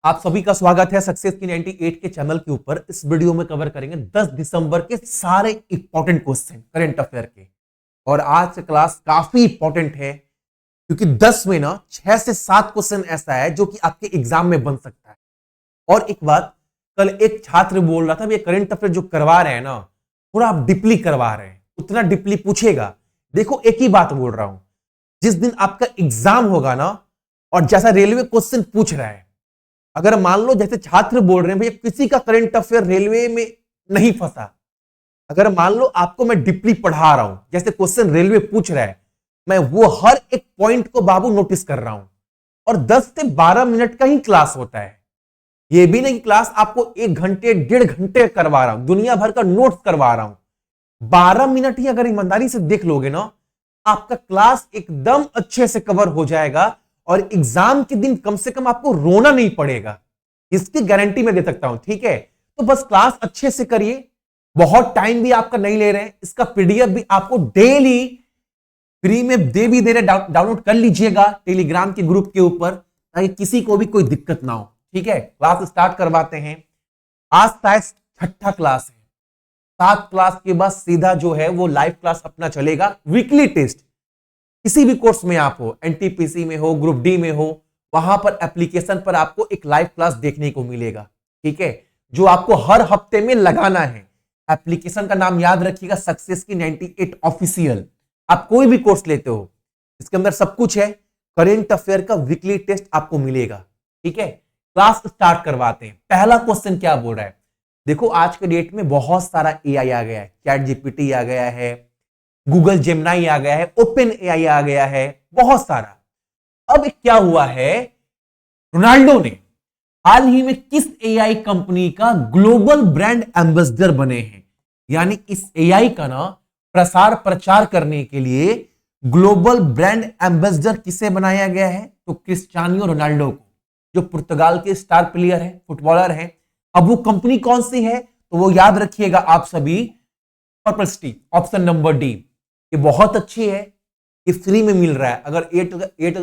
आप सभी का स्वागत है सक्सेस की 98 के चैनल के ऊपर। इस वीडियो में कवर करेंगे 10 दिसंबर के सारे इंपॉर्टेंट क्वेश्चन करंट अफेयर के। और आज से क्लास काफी इंपॉर्टेंट है क्योंकि 10 में ना 6 से 7 क्वेश्चन ऐसा है जो कि आपके एग्जाम में बन सकता है। और एक बात, कल एक छात्र बोल रहा था ये करंट अफेयर जो करवा रहे हैं ना, थोड़ा आप डीपली करवा रहे हैं, उतना डीपली पूछेगा। देखो एक ही बात बोल रहा हूं, जिस दिन आपका एग्जाम होगा ना और जैसा रेलवे क्वेश्चन पूछ रहा है, अगर मान लो जैसे छात्र बोल रहे हैं भैया किसी का करंट अफेयर रेलवे में नहीं फंसा, अगर मान लो आपको मैं डीपली पढ़ा रहा हूं, जैसे क्वेश्चन रेलवे पूछ रहा है, मैं वो हर एक पॉइंट को बाबू नोटिस कर रहा हूं। और 10 से 12 मिनट का ही क्लास होता है, ये भी नहीं कि क्लास आपको 1 घंटे 1.5 घंटे करवा रहा हूं, दुनिया भर का नोट्स करवा रहा हूं। 12 मिनट ही अगर ईमानदारी से देख लोगे ना, आपका क्लास एकदम अच्छे से कवर हो जाएगा और एग्जाम के दिन कम से कम आपको रोना नहीं पड़ेगा, इसकी गारंटी मैं दे सकता हूं। ठीक है, तो बस क्लास अच्छे से करिए, बहुत टाइम भी आपका नहीं ले रहे हैं, इसका पीडीएफ भी आपको डेली फ्री में दे भी दे रहे, डाउनलोड कर लीजिएगा टेलीग्राम के ग्रुप के ऊपर, ताकि किसी को भी कोई दिक्कत ना हो। ठीक है, क्लास स्टार्ट करवाते हैं। आज शायद 6ठा क्लास है, 7 क्लास के बाद सीधा जो है वो लाइव क्लास अपना चलेगा। वीकली टेस्ट किसी भी कोर्स में आप हो, एनटीपीसी में हो, ग्रुप डी में हो, वहां पर एप्लीकेशन पर आपको एक लाइव क्लास देखने को मिलेगा। ठीक है, जो आपको हर हफ्ते में लगाना है। एप्लीकेशन का नाम याद रखिएगा, सक्सेस की 98 ऑफिशियल। आप कोई भी कोर्स लेते हो, इसके अंदर सब कुछ है। करेंट अफेयर का वीकली टेस्ट आपको मिलेगा। ठीक है, क्लास स्टार्ट करवाते हैं। पहला क्वेश्चन क्या बोल रहा है, देखो आज के डेट में बहुत सारा एआई आ गया है, चैट जीपीटी आ गया है, गूगल जेमिनी आ गया है, ओपन एआई आ गया है, बहुत सारा। अब क्या हुआ है, रोनाल्डो ने हाल ही में किस एआई कंपनी का ग्लोबल ब्रांड एम्बेसडर बने हैं। यानी इस एआई का ना प्रसार प्रचार करने के लिए ग्लोबल ब्रांड एम्बेसडर किसे बनाया गया है, तो क्रिस्टियानो रोनाल्डो को, जो पुर्तगाल के स्टार प्लेयर है, फुटबॉलर है। अब वो कंपनी कौन सी है, तो वो याद रखिएगा आप सभी, purple steel, option number D. ये बहुत अच्छी है, ये फ्री में मिल रहा है। अगर 8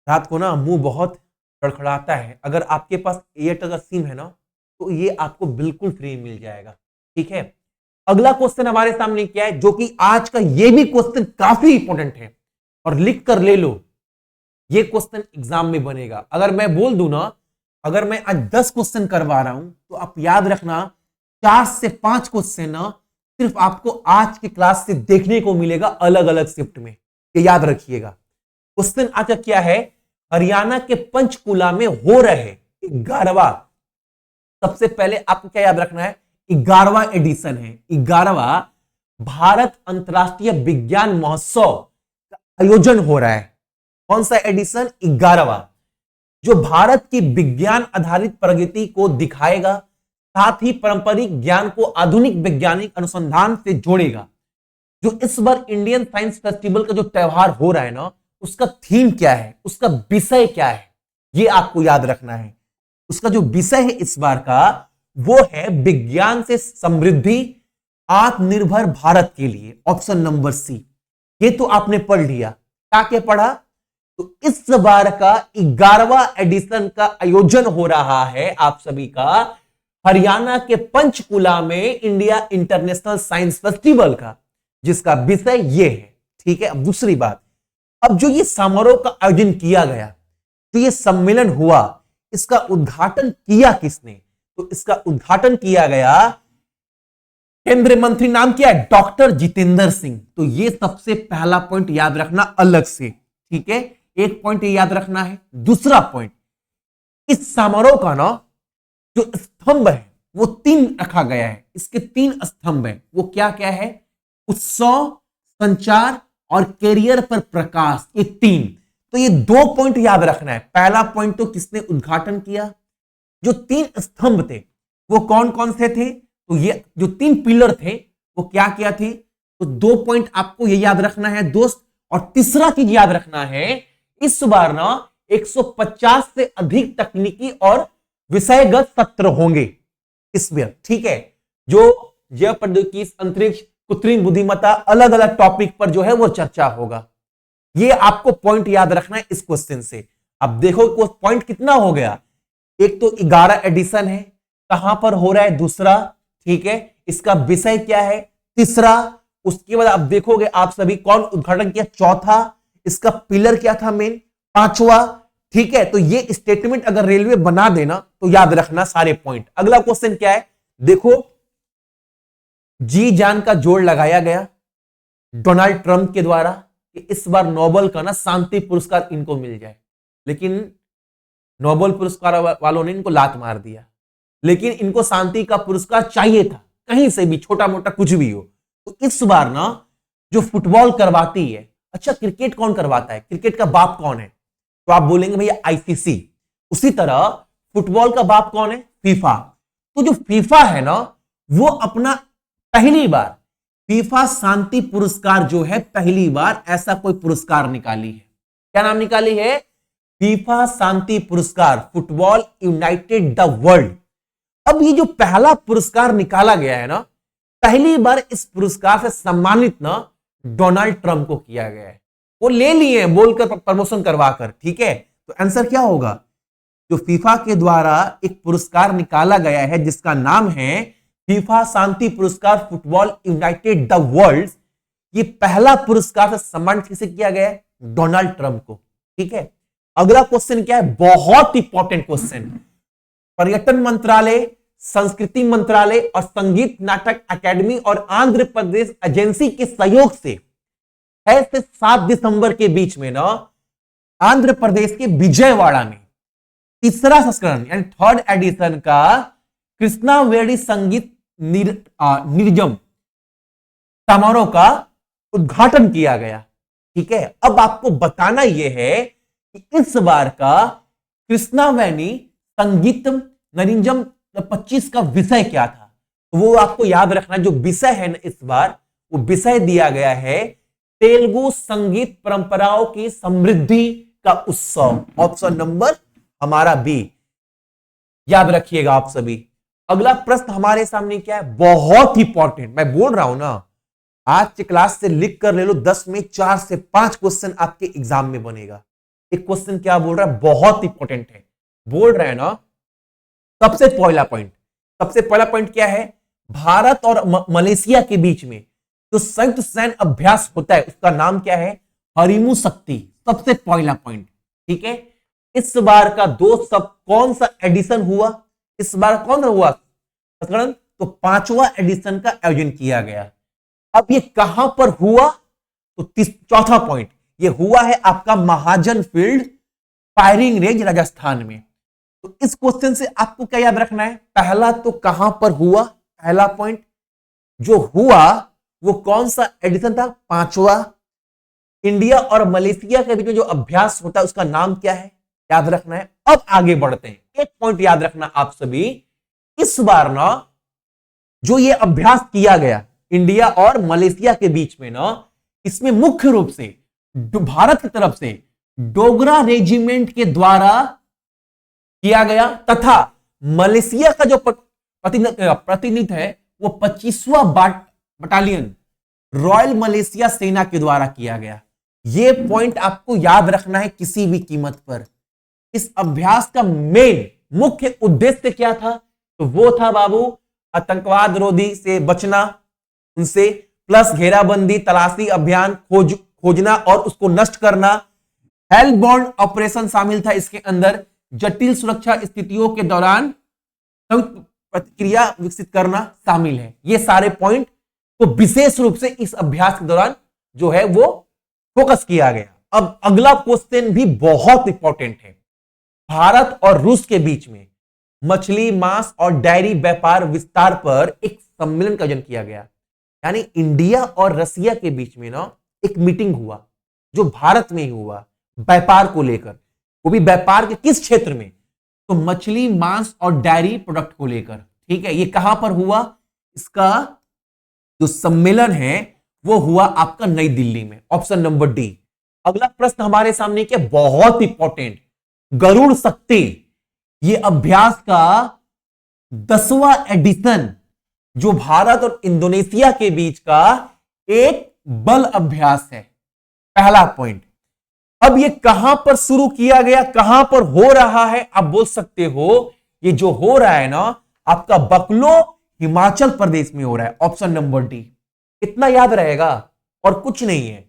रात को ना मुंह बहुत खड़खड़ाता है, अगर आपके पास 8 अगर सिम है ना, तो ये आपको बिल्कुल फ्री मिल जाएगा। ठीक है, अगला क्वेश्चन हमारे सामने क्या है, जो कि आज का ये भी क्वेश्चन काफी इंपॉर्टेंट है और लिख कर ले लो, ये क्वेश्चन एग्जाम में बनेगा। अगर मैं बोल दूं ना, अगर मैं आज 10 क्वेश्चन करवा रहा हूं, तो आप याद रखना 4 से 5 क्वेश्चन ना सिर्फ आपको आज की क्लास से देखने को मिलेगा, अलग अलग शिफ्ट में। ये याद रखिएगा। क्वेश्चन आज क्या है, हरियाणा के पंचकुला में हो रहे 11वां, सबसे पहले आपको क्या याद रखना है, 11वां एडिशन है, 11वां भारत अंतरराष्ट्रीय विज्ञान महोत्सव का आयोजन हो रहा है। कौन सा एडिशन, 11वां, जो भारत की विज्ञान आधारित प्रगति को दिखाएगा, साथ ही पारंपरिक ज्ञान को आधुनिक वैज्ञानिक अनुसंधान से जोड़ेगा। जो इस बार इंडियन साइंस फेस्टिवल का जो त्यौहार हो रहा है ना, उसका थीम क्या है, उसका विषय क्या है, ये आपको याद रखना है। उसका जो विषय है इस बार का, वो है विज्ञान से समृद्धि, आत्मनिर्भर भारत के लिए, ऑप्शन नंबर सी। ये तो आपने पढ़ लिया, क्या क्या पढ़ा, तो इस बार का 11वां एडिशन का आयोजन हो रहा है आप सभी का हरियाणा के पंचकुला में इंडिया इंटरनेशनल साइंस फेस्टिवल का, जिसका विषय ये है। ठीक है, अब दूसरी बात, अब जो ये समारोह का आयोजन किया गया, तो ये सम्मेलन हुआ, इसका उद्घाटन किया किसने, तो इसका उद्घाटन किया गया केंद्रीय मंत्री, नाम क्या है, डॉक्टर जितेंद्र सिंह। तो ये सबसे पहला पॉइंट याद रखना अलग से। ठीक है, एक पॉइंट ये याद रखना है। दूसरा पॉइंट, इस समारोह का ना जो स्तंभ है वो 3 रखा गया है, इसके 3 स्तंभ है। वो क्या क्या है, उत्सव, संचार और कैरियर पर प्रकाश, ये 3। तो ये 2 पॉइंट याद रखना है। पहला पॉइंट तो किसने उद्घाटन किया, जो 3 स्तंभ थे वो कौन कौन से थे, तो ये जो 3 पिलर थे वो क्या क्या थे, तो 2 पॉइंट आपको ये याद रखना है दोस्त। और तीसरा चीज याद रखना है, इस बार ना 150 से अधिक तकनीकी और विषयगत सत्र होंगे इसमें। ठीक है, जो जैव प्रौद्योगिकी, अंतरिक्ष, कृत्रिम बुद्धिमत्ता, अलग अलग टॉपिक पर जो है वो चर्चा होगा। ये आपको पॉइंट याद रखना है इस क्वेश्चन से। अब देखो पॉइंट कितना हो गया, एक तो 11 एडिशन है, कहां पर हो रहा है, दूसरा, ठीक है, इसका विषय क्या है, तीसरा, उसके बाद आप देखोगे आप सभी कौन उद्घाटन किया, चौथा, इसका पिलर क्या था मेन, पांचवा, ठीक है। तो ये स्टेटमेंट अगर रेलवे बना देना तो याद रखना सारे पॉइंट। अगला क्वेश्चन क्या है, देखो, जी जान का जोड़ लगाया गया डोनाल्ड ट्रंप के द्वारा कि इस बार नोबेल का ना शांति पुरस्कार इनको मिल जाए, लेकिन नोबेल पुरस्कार वालों ने इनको लात मार दिया, लेकिन इनको शांति का पुरस्कार चाहिए था, कहीं से भी छोटा मोटा कुछ भी हो। तो इस बार ना जो फुटबॉल करवाती है, अच्छा क्रिकेट कौन करवाता है, क्रिकेट का बाप कौन है, तो आप बोलेंगे भैया आईसीसी। उसी तरह फुटबॉल का बाप कौन है, फीफा। तो जो फीफा है ना, वो अपना पहली बार फीफा शांति पुरस्कार जो है, पहली बार ऐसा कोई पुरस्कार निकाली है। क्या नाम निकाली है, फीफा शांति पुरस्कार, फुटबॉल यूनाइटेड द वर्ल्ड। अब ये जो पहला पुरस्कार निकाला गया है ना, पहली बार इस पुरस्कार से सम्मानित ना डोनाल्ड ट्रंप को किया गया है। वो ले लिए बोलकर, प्रमोशन करवाकर, ठीक है। तो आंसर क्या होगा, जो फीफा के द्वारा एक पुरस्कार निकाला गया है जिसका नाम है फीफा शांति पुरस्कार फुटबॉल यूनाइटेड द वर्ल्ड, ये पहला पुरस्कार से सम्मानित किसे किया गया है, डोनाल्ड ट्रंप को, ठीक है। अगला क्वेश्चन क्या है, बहुत इंपॉर्टेंट क्वेश्चन, पर्यटन मंत्रालय, संस्कृति मंत्रालय और संगीत नाटक अकेडमी और आंध्र प्रदेश एजेंसी के सहयोग से 6 से 7 दिसंबर के बीच में ना आंध्र प्रदेश के विजयवाड़ा में तीसरा संस्करण यानी थर्ड एडिशन का कृष्णावेणी संगीत निर्जम समारोह का उद्घाटन किया गया, ठीक है। अब आपको बताना यह है कि इस बार का कृष्णावेणी संगीत नरिंजम 25 का विषय क्या था, तो वो आपको याद रखना। जो विषय है ना इस बार, वो विषय दिया गया है तेलुगु संगीत परंपराओं की समृद्धि का उत्सव। ऑप्शन नंबर हमारा बी, याद रखिएगा आप सभी। अगला प्रश्न हमारे सामने क्या है, बहुत इंपॉर्टेंट, मैं बोल रहा हूं ना, आज की क्लास से लिख कर ले लो, 10 में 4 से 5 क्वेश्चन आपके एग्जाम में बनेगा। एक क्वेश्चन क्या बोल रहा है, बहुत इंपॉर्टेंट है, बोल रहे हैं ना। सबसे पहला पॉइंट क्या है, भारत और मलेशिया के बीच में जो संयुक्त सैन्य अभ्यास होता है उसका नाम क्या है, हरिमु शक्ति। सबसे पहला पॉइंट, ठीक है। इस बार का कौन सा एडिशन हुआ, इस बार कौन हुआ संस्करण, तो 5वां एडिशन का आयोजन किया गया। अब ये कहां पर हुआ, तो चौथा पॉइंट, ये हुआ है आपका महाजन फील्ड फायरिंग रेंज राजस्थान में। तो इस क्वेश्चन से आपको क्या याद रखना है, पहला तो कहां पर हुआ, पहला पॉइंट जो हुआ वो कौन सा एडिशन था, 5वां। इंडिया और मलेशिया के बीच में जो अभ्यास होता है उसका नाम क्या है, याद रखना है। अब आगे बढ़ते हैं, एक पॉइंट याद रखना आप सभी, इस बार ना जो ये अभ्यास किया गया इंडिया और मलेशिया के बीच में ना, इसमें मुख्य रूप से भारत की तरफ से डोगरा रेजिमेंट के द्वारा किया गया, तथा मलेशिया का जो प्रतिनिधि है वो 25वां बटालियन रॉयल मलेशिया सेना के द्वारा किया गया। यह पॉइंट आपको याद रखना है किसी भी कीमत पर। इस अभ्यास का मेन मुख्य उद्देश्य क्या था, तो वो था बाबू आतंकवाद रोधी से बचना उनसे, प्लस घेराबंदी, तलाशी अभियान, खोजना और उसको नष्ट करना। हेलबॉर्न ऑपरेशन शामिल था इसके अंदर, जटिल सुरक्षा स्थितियों के दौरान संयुक्त प्रतिक्रिया विकसित करना शामिल है। ये सारे पॉइंट को विशेष रूप से इस अभ्यास के दौरान जो है वो फोकस किया गया। अब अगला क्वेश्चन भी बहुत इंपॉर्टेंट है, भारत और रूस के बीच में मछली, मांस और डेयरी व्यापार विस्तार पर एक सम्मेलन का आयोजन किया गया। यानी इंडिया और रसिया के बीच में ना एक मीटिंग हुआ जो भारत में ही हुआ, व्यापार को लेकर, वो भी व्यापार के किस क्षेत्र में, तो मछली, मांस और डेयरी प्रोडक्ट को लेकर, ठीक है। ये कहां पर हुआ, इसका जो सम्मेलन है वो हुआ आपका नई दिल्ली में। Option number D. अगला प्रश्न हमारे सामने क्या, बहुत इंपॉर्टेंट, गरुड़ शक्ति, ये अभ्यास का 10वां एडिशन जो भारत और इंडोनेशिया के बीच का एक बल अभ्यास है, पहला पॉइंट। अब ये कहां पर शुरू किया गया, कहां पर हो रहा है? आप बोल सकते हो ये जो हो रहा है ना आपका बकलो हिमाचल प्रदेश में हो रहा है। Option number D. इतना याद रहेगा और कुछ नहीं है।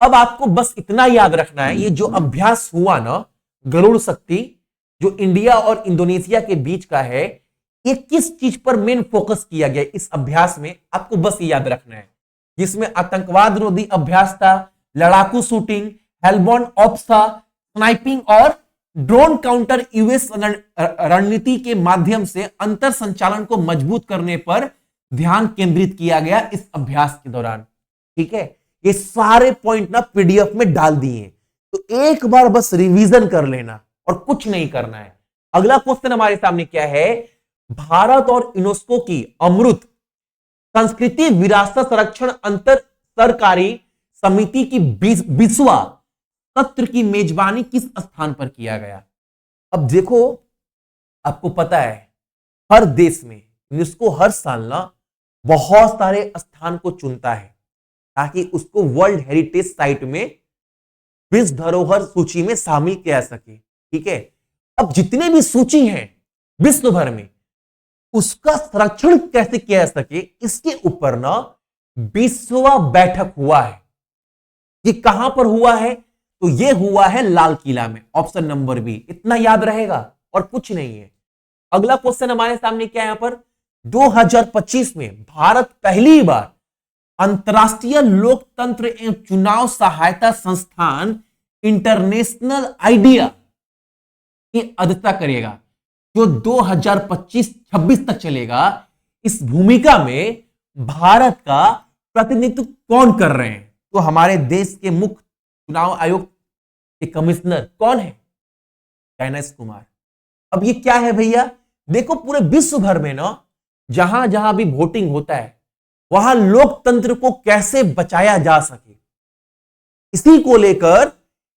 अब आपको बस इतना याद रखना है, ये जो अभ्यास हुआ ना गरुड़ शक्ति जो इंडिया और इंडोनेशिया के बीच का है, ये किस चीज पर मेन फोकस किया गया इस अभ्यास में, आपको बस ये याद रखना है। जिसमें आतंकवाद विरोधी अभ्यास था, लड़ाकू शूटिंग, हेलबॉर्न ऑप्सा, स्नाइपिंग और ड्रोन काउंटर यूएस रणनीति के माध्यम से अंतर संचालन को मजबूत करने पर ध्यान केंद्रित किया गया इस अभ्यास के दौरान। ठीक है, ये सारे पॉइंट ना पीडीएफ में डाल दिए, तो एक बार बस रिवीजन कर लेना और कुछ नहीं करना है। अगला क्वेश्चन हमारे सामने क्या है? भारत और यूनेस्को की अमृत संस्कृति विरासत संरक्षण अंतर सरकारी समिति की 20वां सत्र की मेजबानी किस स्थान पर किया गया? अब देखो, आपको पता है हर देश में यूनेस्को हर साल ना बहुत सारे स्थान को चुनता है ताकि उसको वर्ल्ड हेरिटेज साइट में विश्व धरोहर सूची में शामिल किया जा सके। ठीक है, अब जितने भी सूची हैं विश्व भर में, उसका संरक्षण कैसे किया जा सके, इसके ऊपर ना 20वां बैठक हुआ है। ये कहां पर हुआ है? तो ये हुआ है लाल किला में। Option number B. इतना याद रहेगा और कुछ नहीं है। अगला क्वेश्चन हमारे सामने क्या है यहां पर? 2025 में भारत पहली बार अंतरराष्ट्रीय लोकतंत्र एवं चुनाव सहायता संस्थान इंटरनेशनल आइडिया की अध्यक्षता करेगा, जो 2025-26 तक चलेगा। इस भूमिका में भारत का प्रतिनिधित्व कौन कर रहे हैं? तो हमारे देश के मुख्य चुनाव आयोग के कमिश्नर कौन है? कैनेश कुमार। अब ये क्या है भैया? देखो, पूरे विश्व भर में ना जहां जहां भी वोटिंग होता है वहां लोकतंत्र को कैसे बचाया जा सके, इसी को लेकर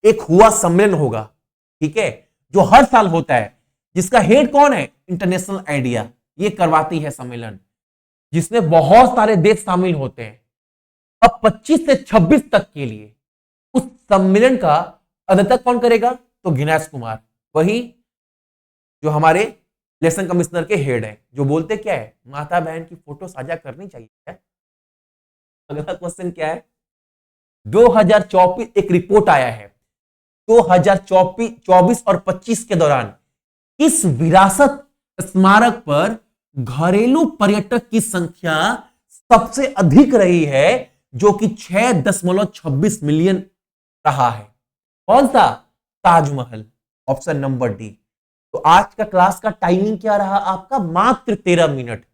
एक हुआ सम्मेलन होगा। ठीक है, जो हर साल होता है, जिसका हेड कौन है? International idea. ये करवाती है सम्मेलन, जिसमें बहुत सारे देश शामिल होते हैं। अब 25 से 26 तक के लिए उस सम्मेलन का अध्यक्षता कौन करेगा? तो कैनेश कुमार, वही जो हमारे इलेक्शन कमिश्नर के हेड है, जो बोलते क्या है, माता बहन की फोटो साझा करनी चाहिए। अगला क्वेश्चन क्या है? 2024 एक रिपोर्ट आया है, 2024 और 25 के दौरान इस विरासत स्मारक पर घरेलू पर्यटक की संख्या सबसे अधिक रही है, जो कि 6.26 मिलियन रहा है। कौन सा? ताजमहल। Option number D. तो आज का क्लास का टाइमिंग क्या रहा आपका? मात्र 13 मिनट।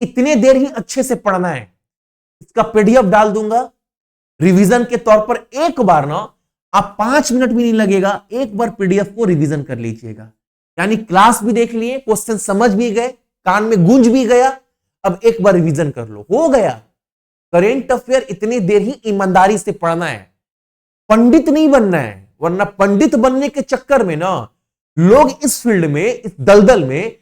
इतने देर ही अच्छे से पढ़ना है। इसका पीडीएफ डाल दूंगा रिवीजन के तौर पर। एक बार ना आप 5 मिनट भी नहीं लगेगा, एक बार पीडीएफ को रिवीजन कर लीजिएगा। यानी क्लास भी देख लिए, क्वेश्चन समझ भी गए, कान में गूंज भी गया। अब एक बार रिवीजन कर लो, हो गया। करेंट अफेयर इतनी देर ही ईमानदारी से पढ़ना है, पंडित नहीं बनना है। वरना पंडित बनने के चक्कर में ना लोग इस फील्ड में, इस दलदल में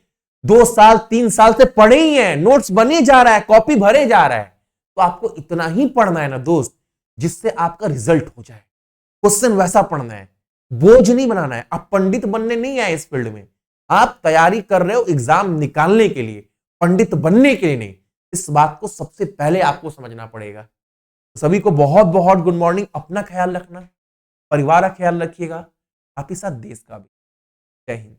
2 साल 3 साल से पढ़े ही हैं, नोट्स बने जा रहा है, कॉपी भरे जा रहा है। तो आपको इतना ही पढ़ना है ना दोस्त, जिससे आपका रिजल्ट हो जाए। क्वेश्चन वैसा पढ़ना है, बोझ नहीं बनाना है। आप पंडित बनने नहीं आए इस फील्ड में, आप तैयारी कर रहे हो एग्जाम निकालने के लिए, पंडित बनने के लिए नहीं। इस बात को सबसे पहले आपको समझना पड़ेगा। सभी को बहुत बहुत गुड मॉर्निंग। अपना ख्याल रखना, परिवार का ख्याल रखिएगा, आपके साथ देश का भी। जय हिंद।